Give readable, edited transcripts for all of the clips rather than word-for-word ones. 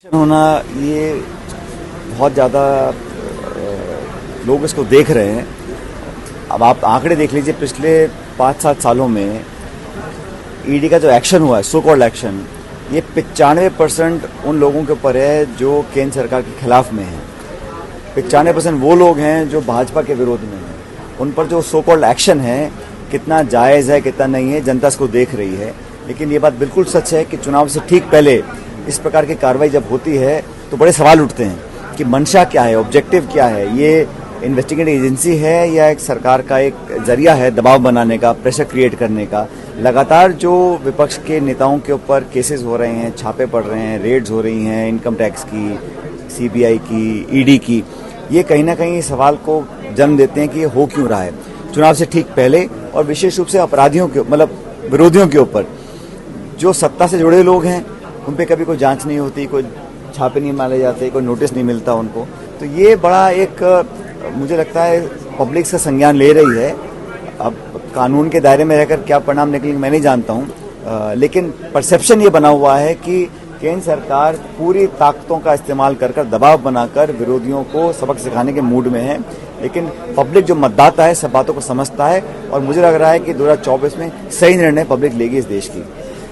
होना ये बहुत ज़्यादा लोग इसको देख रहे हैं। अब आप आंकड़े देख लीजिए, पिछले 5-7 सालों में ईडी का जो एक्शन हुआ है, सो कॉल्ड एक्शन, ये 95% उन लोगों के ऊपर है जो केंद्र सरकार के खिलाफ में हैं। 95% वो लोग हैं जो भाजपा के विरोध में हैं। उन पर जो सो कॉल्ड एक्शन है, कितना जायज़ है कितना नहीं है, जनता इसको देख रही है। लेकिन ये बात बिल्कुल सच है कि चुनाव से ठीक पहले इस प्रकार की कार्रवाई जब होती है तो बड़े सवाल उठते हैं कि मंशा क्या है, ऑब्जेक्टिव क्या है, ये इन्वेस्टिगेटिव एजेंसी है या एक सरकार का एक जरिया है दबाव बनाने का, प्रेशर क्रिएट करने का। लगातार जो विपक्ष के नेताओं के ऊपर केसेस हो रहे हैं, छापे पड़ रहे हैं, रेड्स हो रही हैं, इनकम टैक्स की, सीबीआई की, ईडी की, ये कहीं ना कहीं सवाल को जन्म देते हैं कि ये हो क्यों रहा है चुनाव से ठीक पहले, और विशेष रूप से अपराधियों के मतलब विरोधियों के ऊपर। जो सत्ता से जुड़े लोग हैं उन पे कभी कोई जांच नहीं होती, कोई छापे नहीं मारे जाते, कोई नोटिस नहीं मिलता उनको। तो ये बड़ा एक मुझे लगता है पब्लिक से संज्ञान ले रही है। अब कानून के दायरे में रहकर क्या परिणाम निकलेंगे मैं नहीं जानता हूँ, लेकिन परसेप्शन ये बना हुआ है कि केंद्र सरकार पूरी ताकतों का इस्तेमाल कर दबाव बनाकर विरोधियों को सबक सिखाने के मूड में है। लेकिन पब्लिक जो मतदाता है सब बातों को समझता है, और मुझे लग रहा है कि 2024 में सही निर्णय पब्लिक लेगी इस देश की।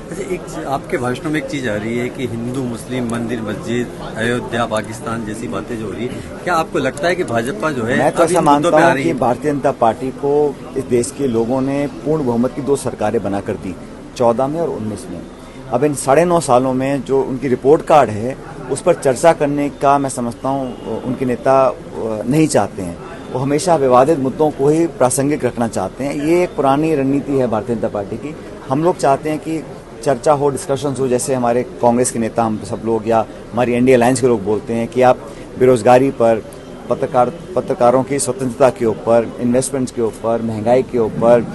अच्छा, एक आपके भाषणों में एक चीज आ रही है कि हिंदू मुस्लिम मंदिर मस्जिद, अयोध्या, पाकिस्तान जैसी बातें जो हो रही है, क्या आपको लगता है कि भाजपा जो है, मैं तो ऐसा मानता हूँ कि भारतीय जनता पार्टी को इस देश के लोगों ने पूर्ण बहुमत की 2 सरकारें बनाकर दी, 14 में और 19 में। अब इन 9.5 सालों में जो उनकी रिपोर्ट कार्ड है उस पर चर्चा करने का मैं समझता हूँ उनके नेता नहीं चाहते हैं। वो हमेशा विवादित मुद्दों को ही प्रासंगिक रखना चाहते हैं। ये एक पुरानी रणनीति है भारतीय जनता पार्टी की। हम लोग चाहते हैं कि चर्चा हो, डिस्कशंस हो, जैसे हमारे कांग्रेस के नेता हम सब लोग या हमारी एनडीए अलायंस के लोग बोलते हैं कि आप बेरोजगारी पर, पत्रकारों की स्वतंत्रता के ऊपर, इन्वेस्टमेंट्स के ऊपर, महंगाई के ऊपर,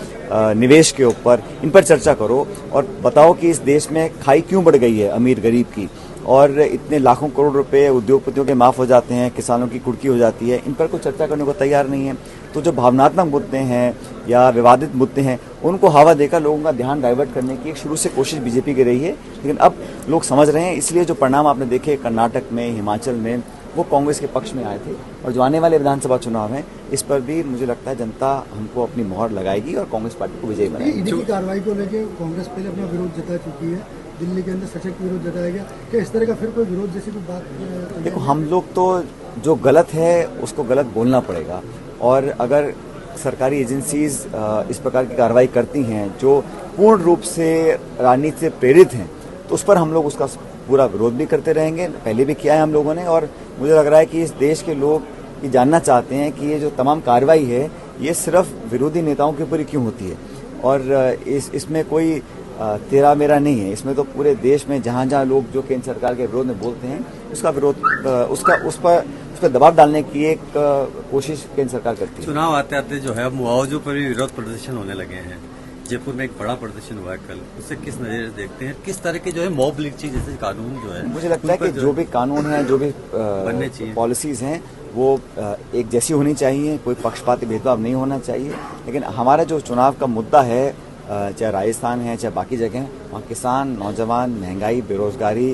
निवेश के ऊपर, इन पर चर्चा करो और बताओ कि इस देश में खाई क्यों बढ़ गई है अमीर गरीब की, और इतने लाखों करोड़ रुपए उद्योगपतियों के माफ हो जाते हैं, किसानों की कुर्की हो जाती है। इन पर कोई चर्चा करने को तैयार नहीं है। तो जो भावनात्मक मुद्दे हैं या विवादित मुद्दे हैं उनको हवा देकर लोगों का ध्यान डाइवर्ट करने की एक शुरू से कोशिश बीजेपी की रही है। लेकिन अब लोग समझ रहे हैं, इसलिए जो परिणाम आपने देखे कर्नाटक में, हिमाचल में, वो कांग्रेस के पक्ष में आए थे। और जो आने वाले विधानसभा चुनाव हैं इस पर भी मुझे लगता है जनता हमको अपनी मोहर लगाएगी और कांग्रेस पार्टी को विजयी बनाएगी। ईडी की कार्रवाई को लेकर कांग्रेस पहले अपना विरोध जता चुकी है, दिल्ली के अंदर सशक्त विरोध जताया गया। क्या इस तरह का फिर कोई विरोध जैसी कोई बात? देखो, हम लोग तो जो गलत है उसको गलत बोलना पड़ेगा, और अगर सरकारी एजेंसीज इस प्रकार की कार्रवाई करती हैं जो पूर्ण रूप से राजनीति से प्रेरित हैं तो उस पर हम लोग उसका पूरा विरोध भी करते रहेंगे। पहले भी किया है हम लोगों ने, और मुझे लग रहा है कि इस देश के लोग ये जानना चाहते हैं कि ये जो तमाम कार्रवाई है ये सिर्फ विरोधी नेताओं के ऊपर ही क्यों होती है, और इसमें कोई तेरा मेरा नहीं है। इसमें तो पूरे देश में जहाँ जहाँ लोग जो केंद्र सरकार के विरोध में बोलते हैं उसका विरोध उस पर दबाव डालने की एक कोशिश केंद्र सरकार करती है। चुनाव आते आते जो है मुआवजों पर भी विरोध प्रदर्शन होने लगे हैं। जयपुर में एक बड़ा प्रदर्शन हुआ है कल, उसे किस नजर से देखते हैं? किस तरह के जो है मॉब लिंचिंग जैसे कानून जो है, मुझे लगता है कि जो भी कानून है, जो भी बनने चाहिए, पॉलिसीज हैं वो एक जैसी होनी चाहिए, कोई पक्षपाती भेदभाव नहीं होना चाहिए। लेकिन हमारा जो चुनाव का मुद्दा है, चाहे राजस्थान है चाहे बाकी जगह, वहाँ किसान, नौजवान, महंगाई, बेरोजगारी,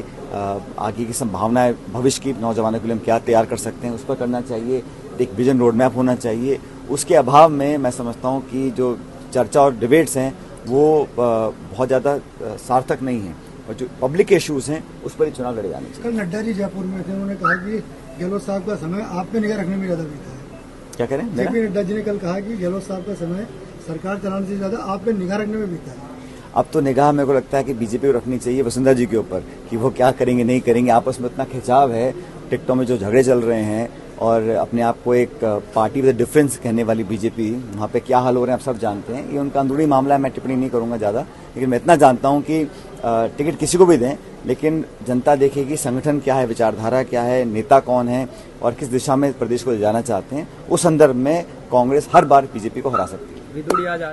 आगे की संभावनाएं, भविष्य की नौजवानों के लिए हम क्या तैयार कर सकते हैं उस पर करना चाहिए। एक विजन रोड मैप होना चाहिए। उसके अभाव में मैं समझता हूँ कि जो चर्चा और डिबेट्स हैं वो बहुत ज़्यादा सार्थक नहीं है, और जो पब्लिक इश्यूज हैं उस पर ही चुनाव लड़े जाने चाहिए। कल नड्डा जी जयपुर में थे, उन्होंने कहा कि गहलोत साहब का समय आप पे निगाह रखने में ज्यादा बीता है। क्या करें? जेपी नड्डा जी ने कल कहा कि गहलोत साहब का समय सरकार चलाने से ज्यादा आप पे निगाह रखने में बीता है। अब तो निगाह मेरे को लगता है कि बीजेपी को रखनी चाहिए वसुंधरा जी के ऊपर कि वो क्या करेंगे नहीं करेंगे। आपस में इतना खिंचाव है, टिकटों में जो झगड़े चल रहे हैं, और अपने आप को एक पार्टी विद डिफरेंस कहने वाली बीजेपी, वहाँ पे क्या हाल हो रहे हैं आप सब जानते हैं। ये उनका अंदरूनी मामला है, मैं टिप्पणी नहीं करूँगा ज़्यादा। लेकिन मैं इतना जानता हूँ कि टिकट किसी को भी दें, लेकिन जनता देखेगी संगठन क्या है, विचारधारा क्या है, नेता कौन है और किस दिशा में प्रदेश को ले जाना चाहते हैं। उस संदर्भ में कांग्रेस हर बार बीजेपी को हरा सकती है।